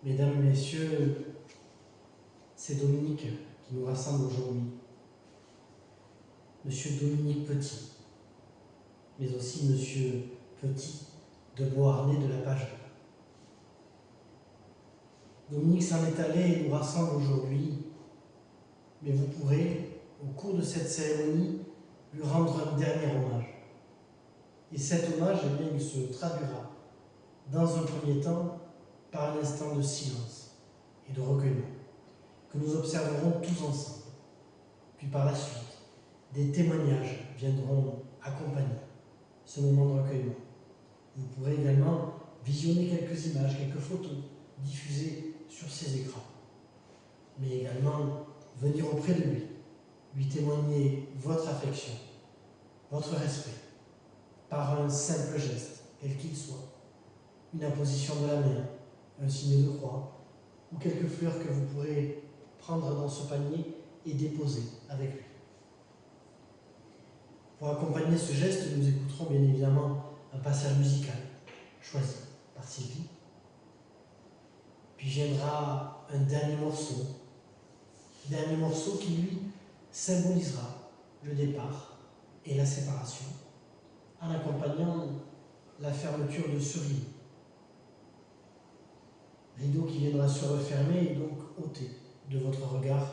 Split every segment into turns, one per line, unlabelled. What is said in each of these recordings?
Mesdames, Messieurs, c'est Dominique qui nous rassemble aujourd'hui. Monsieur Dominique Petit, mais aussi Monsieur Petit de Beauharnais de la Page. Dominique s'en est allé et nous rassemble aujourd'hui, mais vous pourrez, au cours de cette cérémonie, lui rendre un dernier hommage. Et cet hommage, eh bien, il se traduira, dans un premier temps, par un instant de silence et de recueillement, que nous observerons tous ensemble. Puis par la suite, des témoignages viendront accompagner ce moment de recueillement. Vous pourrez également visionner quelques images, quelques photos diffusées sur ces écrans, mais également venir auprès de lui témoigner votre affection, votre respect, par un simple geste, quel qu'il soit, une imposition de la main, un signe de croix, ou quelques fleurs que vous pourrez prendre dans ce panier et déposer avec lui. Pour accompagner ce geste, nous écouterons bien évidemment un passage musical choisi par Sylvie. Puis viendra un dernier morceau qui lui symbolisera le départ et la séparation, en accompagnant la fermeture de ce rideau qui viendra se refermer et donc ôter de votre regard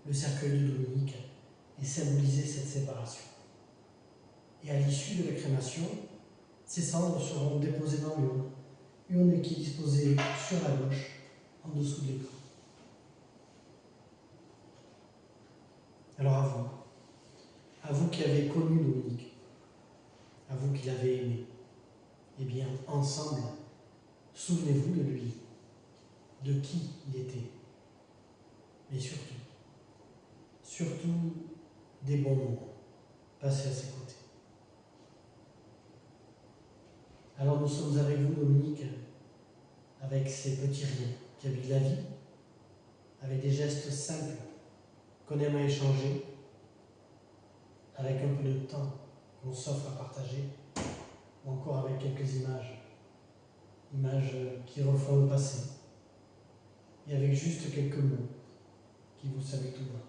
le cercueil de Dominique et symboliser cette séparation. Et à l'issue de la crémation, ces cendres seront déposées dans l'urne qui est disposée sur la gauche, en dessous de l'écran. Alors à vous qui avez connu Dominique, à vous qui l'avez aimé, eh bien, ensemble, souvenez-vous de lui, de qui il était, mais surtout des bons moments passés à ses côtés. Alors nous sommes avec vous, Dominique, avec ces petits riens qui habillent la vie, avec des gestes simples qu'on aime à échanger, avec un peu de temps qu'on s'offre à partager, ou encore avec quelques images qui refont le passé, et avec juste quelques mots qui vous saluent tout bas.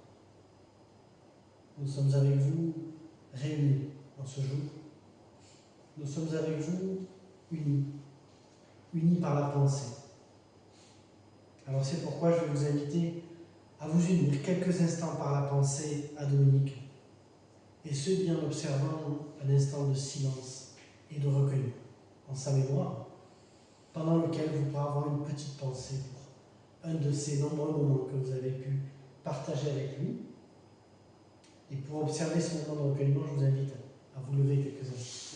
Nous sommes avec vous réunis dans ce jour. Nous sommes avec vous unis par la pensée. Alors c'est pourquoi je vais vous inviter à vous unir quelques instants par la pensée à Dominique, et ce bien en observant un instant de silence et de recueillement en sa mémoire, pendant lequel vous pourrez avoir une petite pensée pour un de ces nombreux moments que vous avez pu partager avec lui. Et pour observer ce moment de recueillement, je vous invite à vous lever quelques instants.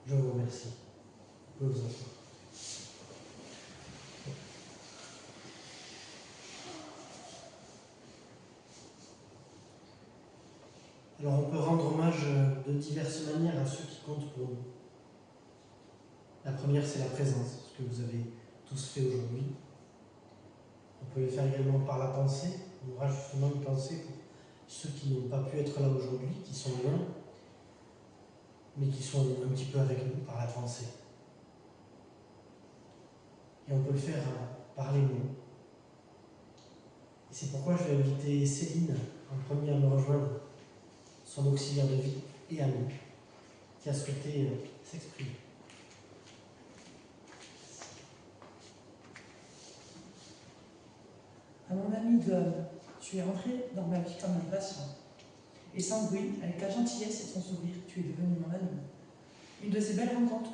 Je vous remercie. Vous pouvez vous asseoir. Alors on peut rendre hommage de diverses manières à ceux qui comptent pour nous. La première, c'est la présence, ce que vous avez tous fait aujourd'hui. On peut le faire également par la pensée. On aura justement une pensée pour ceux qui n'ont pas pu être là aujourd'hui, qui sont loin, mais qui sont un petit peu avec nous par la pensée. Et on peut le faire par les mots. Et c'est pourquoi je vais inviter Céline en premier à me rejoindre, son auxiliaire de vie et amie, qui a souhaité s'exprimer.
À mon ami Dom, tu es entré dans ma vie comme un patient. Et sans bruit, avec ta gentillesse et ton sourire, tu es devenu mon ami. Une de ces belles rencontres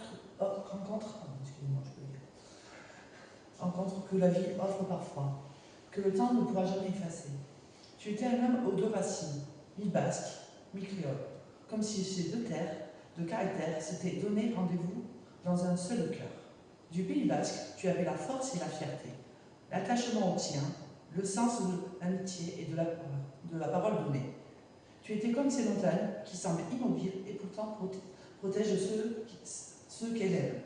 que la vie offre parfois, que le temps ne pourra jamais effacer. Tu étais un homme aux deux racines, mi-basque, mi-créole, comme si ces deux terres, de caractère, s'étaient donné rendez-vous dans un seul cœur. Du Pays basque, tu avais la force et la fierté, l'attachement au tien, le sens de l'amitié et de la parole donnée. Tu étais comme ces montagnes qui semblent immobiles et pourtant protègent ceux qu'elles aiment.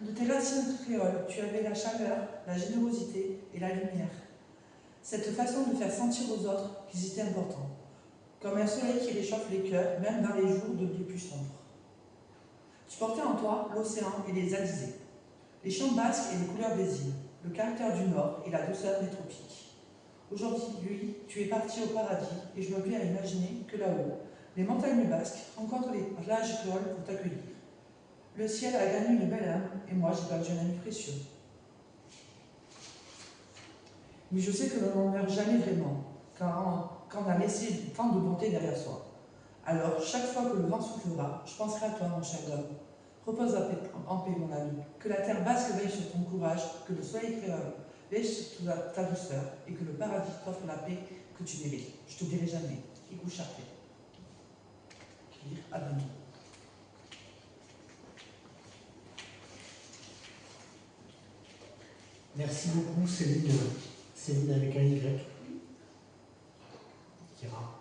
De tes racines créoles, tu avais la chaleur, la générosité et la lumière. Cette façon de faire sentir aux autres qu'ils étaient importants, comme un soleil qui réchauffe les cœurs, même dans les jours les plus sombres. Tu portais en toi l'océan et les alizés, les chants basques et les couleurs des îles, le caractère du Nord et la douceur des tropiques. Aujourd'hui, tu es parti au paradis et je me plais à imaginer que là-haut, les montagnes basques rencontrent les plages créoles pour t'accueillir. Le ciel a gagné une belle âme et moi j'ai perdu un ami précieux. Mais je sais que l'on ne meurt jamais vraiment, quand on a laissé tant de bonté derrière soi. Alors, chaque fois que le vent soufflera, je penserai à toi, mon cher homme. Repose en paix, mon ami. Que la terre basque veille sur ton courage, que le soleil créole veille sur ta douceur, et que le paradis t'offre la paix que tu mérites. Je te dirai jamais. Igu Charpé. À bientôt.
Merci beaucoup, Céline. Céline avec un Y. Kira.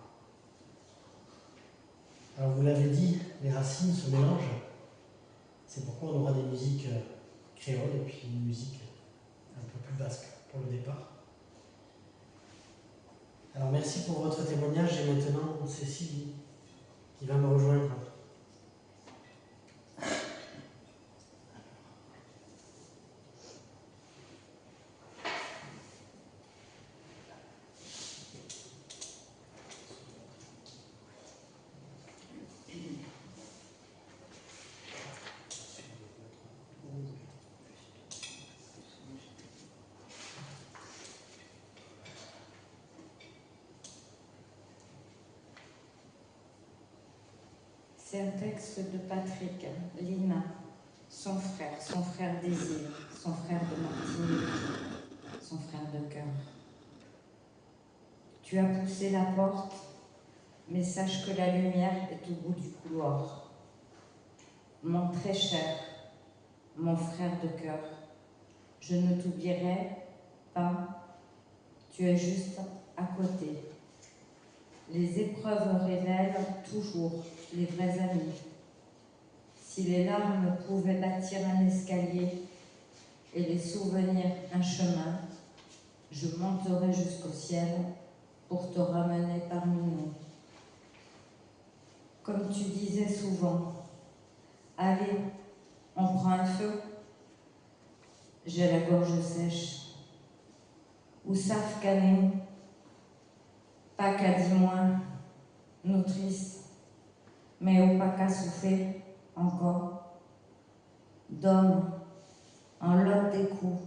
Alors, vous l'avez dit, les racines se mélangent. C'est pourquoi on aura des musiques créoles et puis une musique un peu plus basque pour le départ. Alors, merci pour votre témoignage et maintenant, Cécile qui va me rejoindre.
C'est un texte de Patrick Lina, son frère Désir, son frère de Martinique, son frère de cœur. Tu as poussé la porte, mais sache que la lumière est au bout du couloir. Mon très cher, mon frère de cœur, je ne t'oublierai pas, tu es juste à côté. Les épreuves révèlent toujours les vrais amis. Si les larmes pouvaient bâtir un escalier et les souvenirs un chemin, je monterai jusqu'au ciel pour te ramener parmi nous. Comme tu disais souvent, allez, on prend un feu. J'ai la gorge sèche. Ou savent caner, pas qu'à dit moins, nutrice, mais au pas qu'à souffler encore. D'homme, en lot des coups.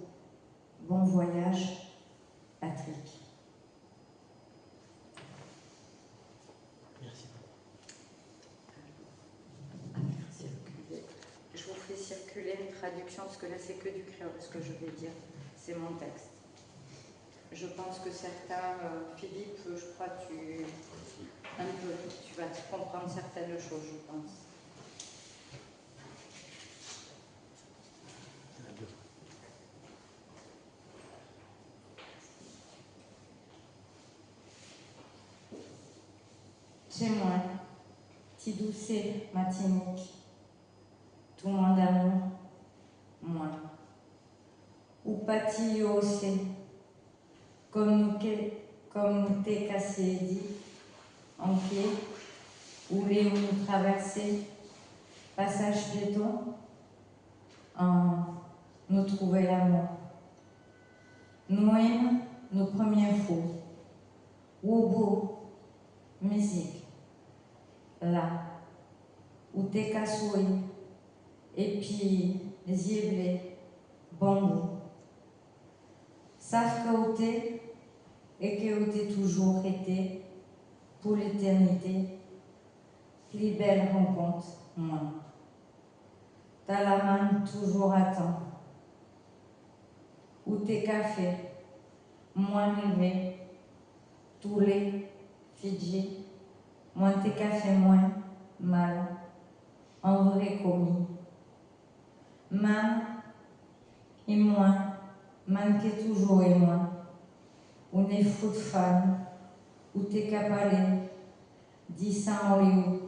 Bon voyage, Patrick.
Merci.
Je vous fais circuler une traduction, parce que là c'est que du créole, ce que je vais dire. C'est mon texte. Je pense que certains, Philippe, je crois que tu vas comprendre certaines choses, je pense. Chez moi, ti douce Martinique, tout le monde amour, moi. Ou pati yo aussi, comme nous t'es cassé dit, en pied, ou les où nous traverser, passage piéton, en nous trouver l'amour. Nous aimons nos premiers fous, ou beau, musique, là, où t'es cassoué, et puis ziblé, bambou. Savent qu'ôter et qu'ôter toujours été, pour l'éternité, plus belle rencontre, moins. T'as la main toujours à temps. Ou tes cafés, moins élevés, tous les Fidji, moins tes cafés moins mal, en vrai commis. Man et moins, man qui est toujours et moins, ou n'est fou de fan, ou t'es capalé, dis ça en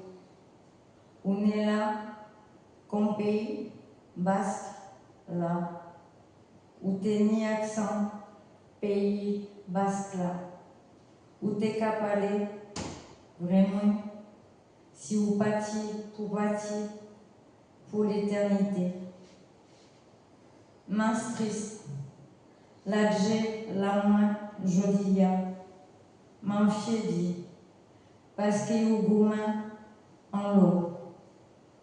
ou n'est là, comme pays, basque, là, ou t'es ni accent, pays, basque, là, ou t'es capalé, vraiment, si vous bâti pour l'éternité. Mince triste, l'adjet, la moins, jodia, m'en dit, parce qu'il y a goumin en l'eau,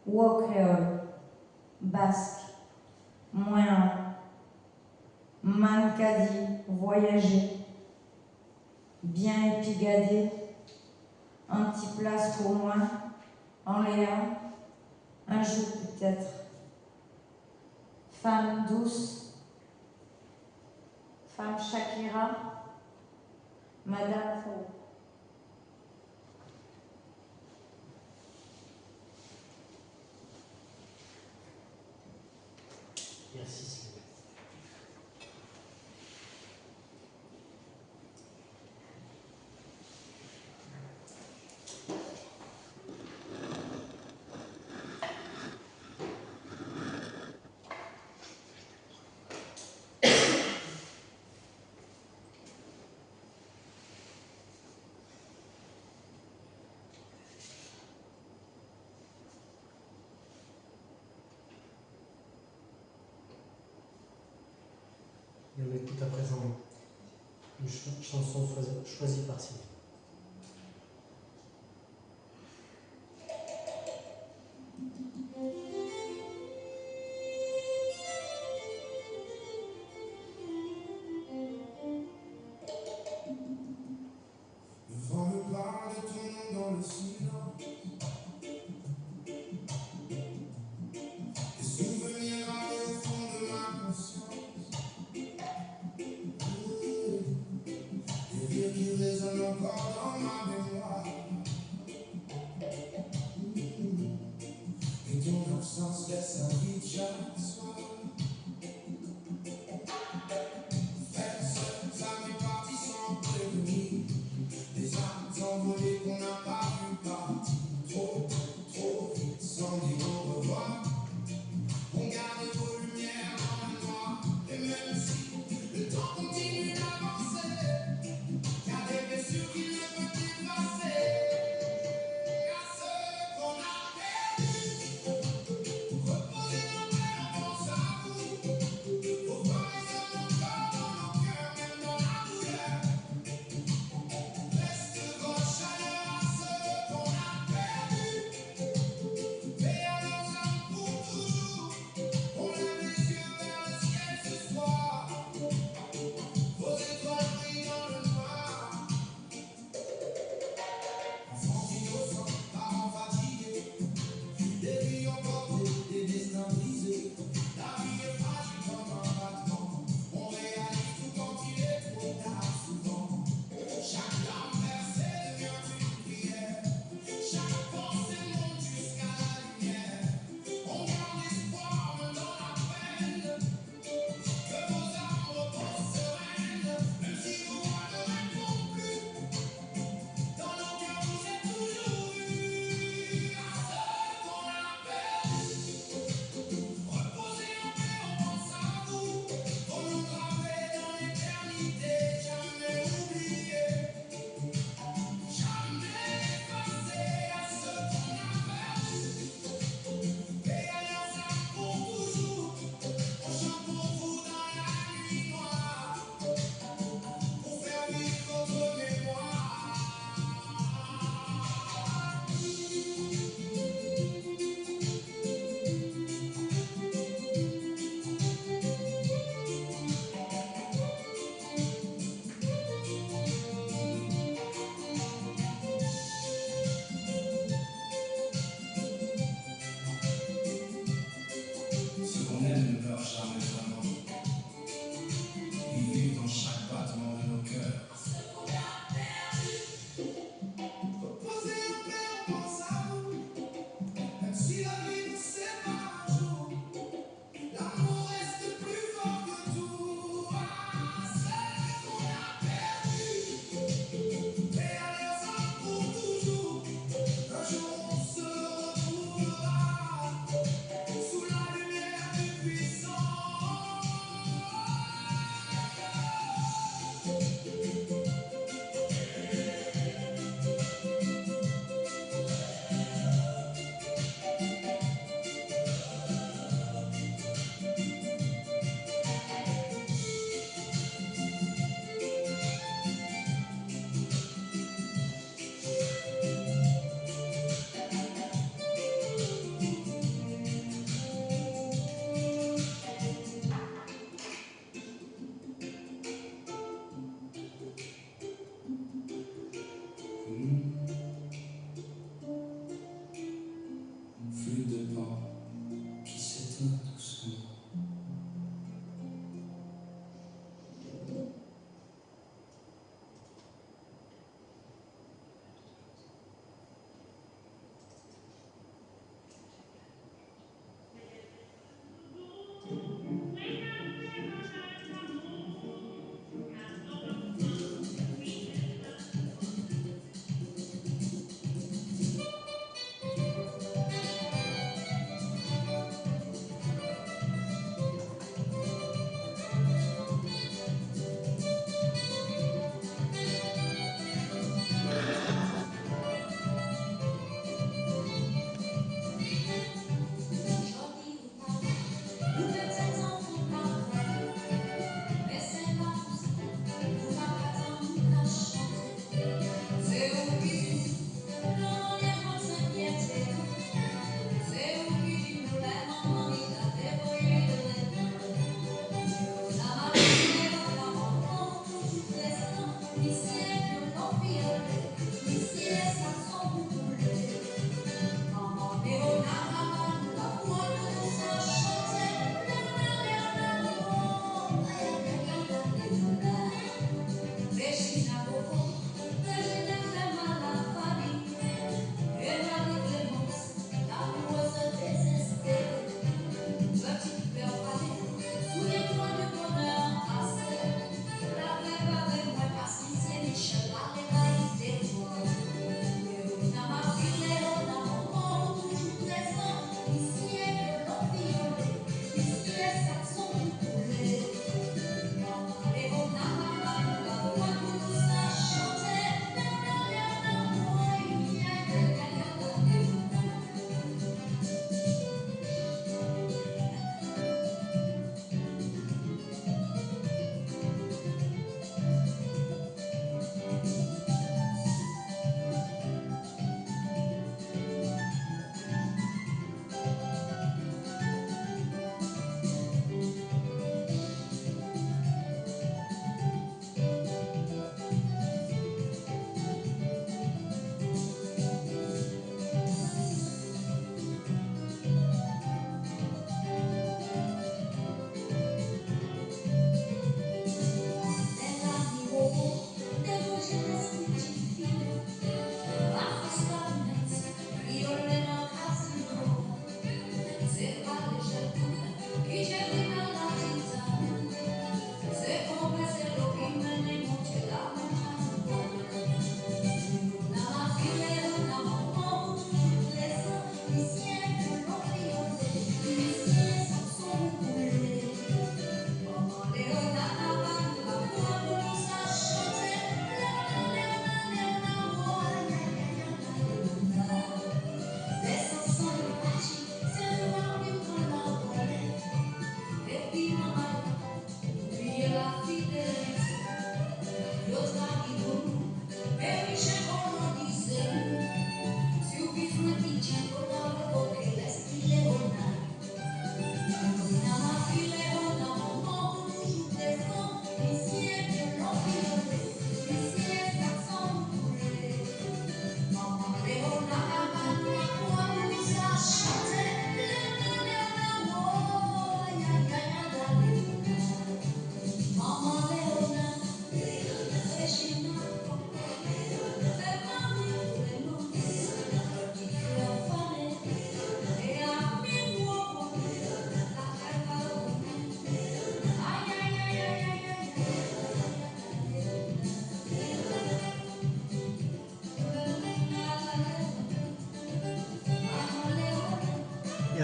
ou au créole, basque, moins, mancadi, voyager, bien épigadé, un petit place pour moi, en Léa, un jour peut-être. Femme douce, femme Shakira, Madame Faux.
Merci Sylvie. Et on écoute à présent une chanson choisie par Sylvie.
Le vent me parle de ton nom dans le silence. Des souvenirs gravés au fond de ma conscience. Des vieux qui résonnent encore.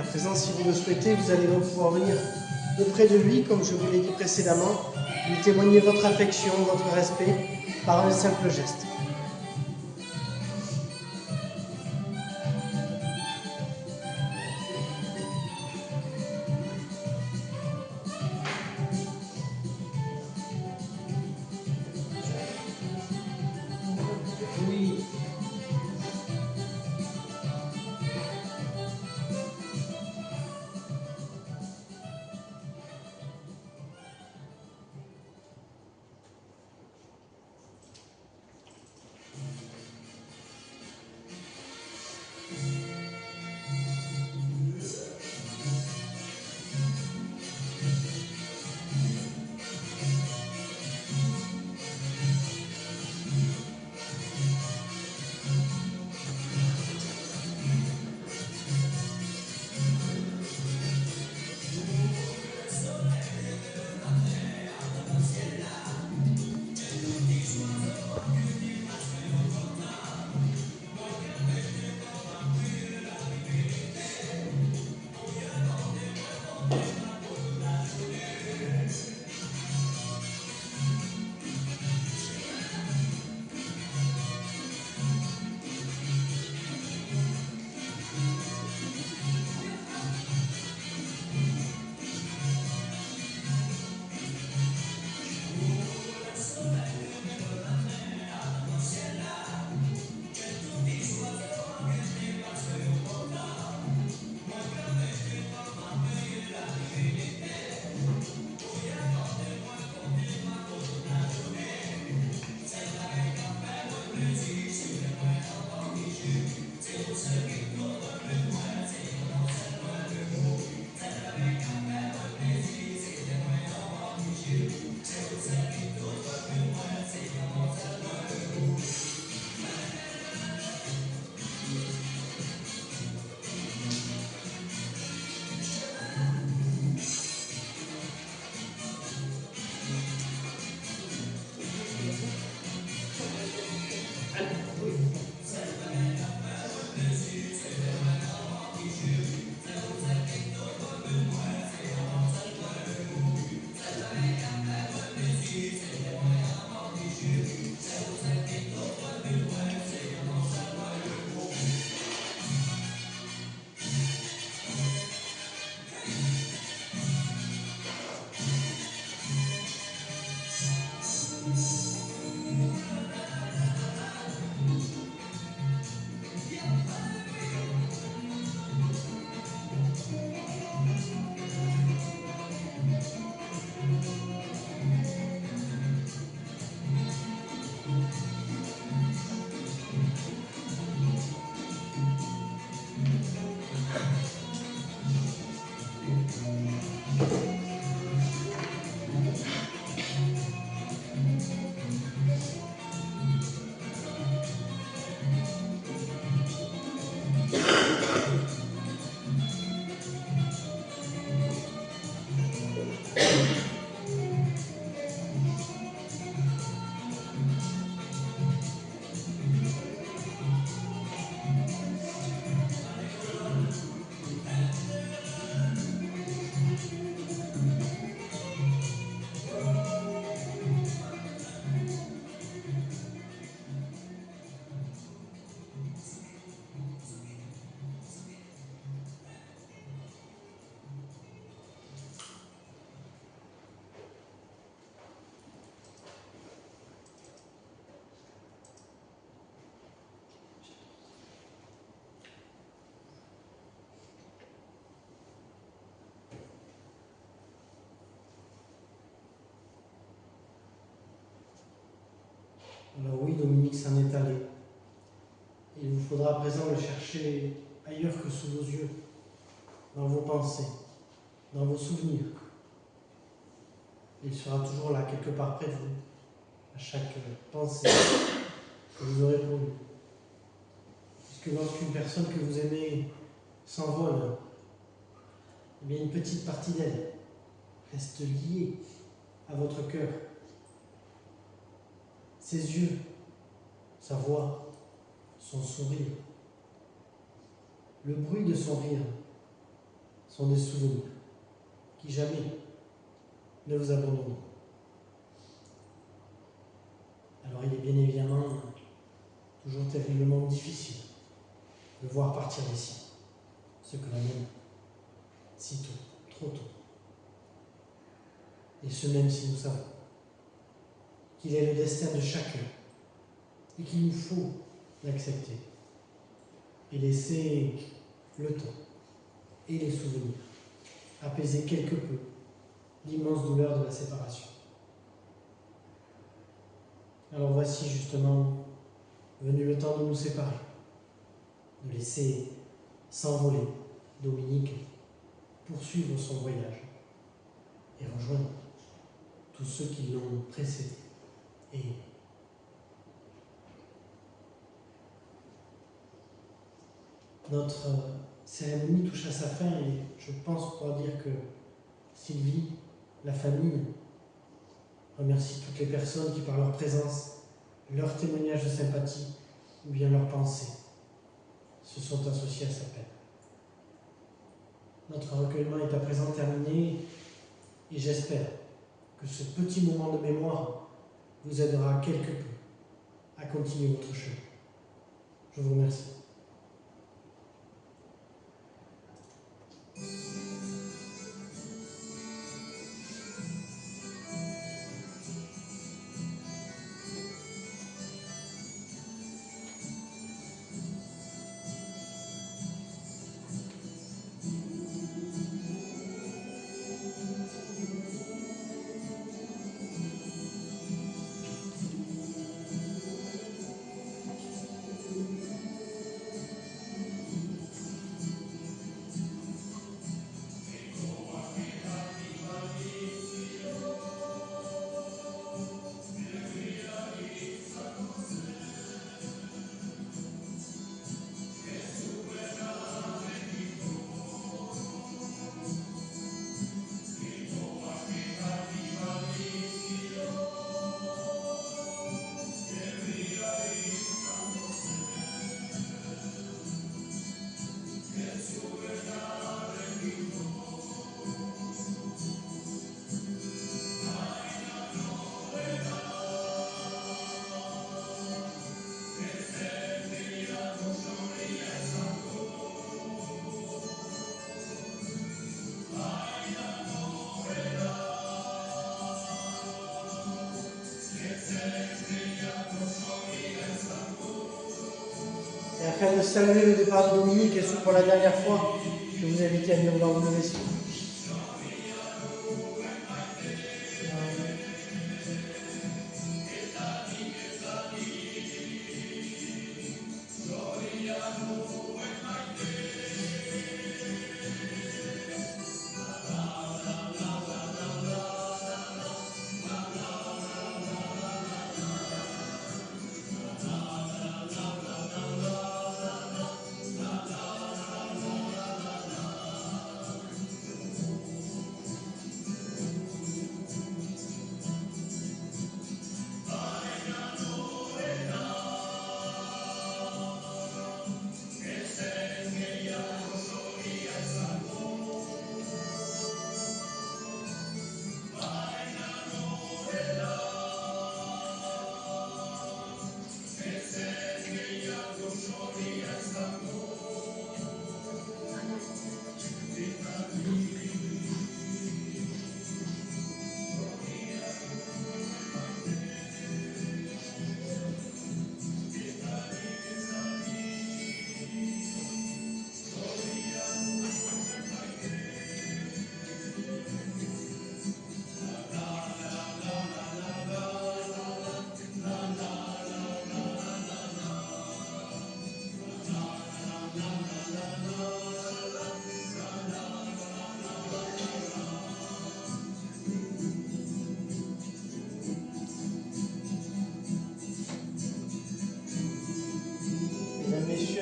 présent, si vous le souhaitez, vous allez donc pouvoir venir auprès de lui, comme je vous l'ai dit précédemment, lui témoigner votre affection, votre respect, par un simple geste. Oui. Alors oui, Dominique s'en est allé. Il vous faudra à présent le chercher ailleurs que sous vos yeux, dans vos pensées, dans vos souvenirs. Il sera toujours là, quelque part près de vous, à chaque pensée que vous aurez pour lui. Puisque lorsqu'une personne que vous aimez s'envole, eh bien une petite partie d'elle reste liée à votre cœur. Ses yeux, sa voix, son sourire, le bruit de son rire, sont des souvenirs qui jamais ne vous abandonneront. Alors il est bien évidemment toujours terriblement difficile de voir partir d'ici ce que l'on aime si tôt, trop tôt. Et ce même si nous savons qu'il est le destin de chacun et qu'il nous faut l'accepter et laisser le temps et les souvenirs apaiser quelque peu l'immense douleur de la séparation. Alors voici justement venu le temps de nous séparer, de laisser s'envoler Dominique poursuivre son voyage et rejoindre tous ceux qui l'ont précédé et aimé. Notre cérémonie touche à sa fin et je pense pouvoir dire que Sylvie, la famille, remercie toutes les personnes qui, par leur présence, leur témoignage de sympathie ou bien leurs pensées, se sont associés à sa peine. Notre recueillement est à présent terminé et j'espère que ce petit moment de mémoire vous aidera quelque peu à continuer votre chemin. Je vous remercie. Et afin de saluer le départ de Dominique, et ce pour la dernière fois, je vous invite à venir dans le vaisseau.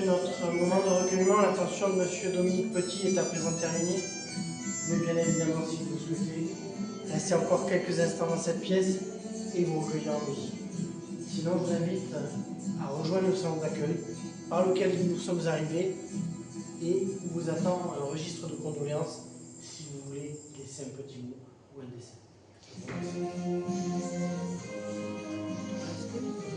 Notre moment de recueillement, l'attention de M. Dominique Petit est à présent terminée. Mais bien évidemment, si vous souhaitez, restez encore quelques instants dans cette pièce et vous recueillir en musique. Sinon, je vous invite à rejoindre le salon d'accueil par lequel nous sommes arrivés et où vous attend un registre de condoléances si vous voulez laisser un petit mot ou un dessin. Je vous remercie.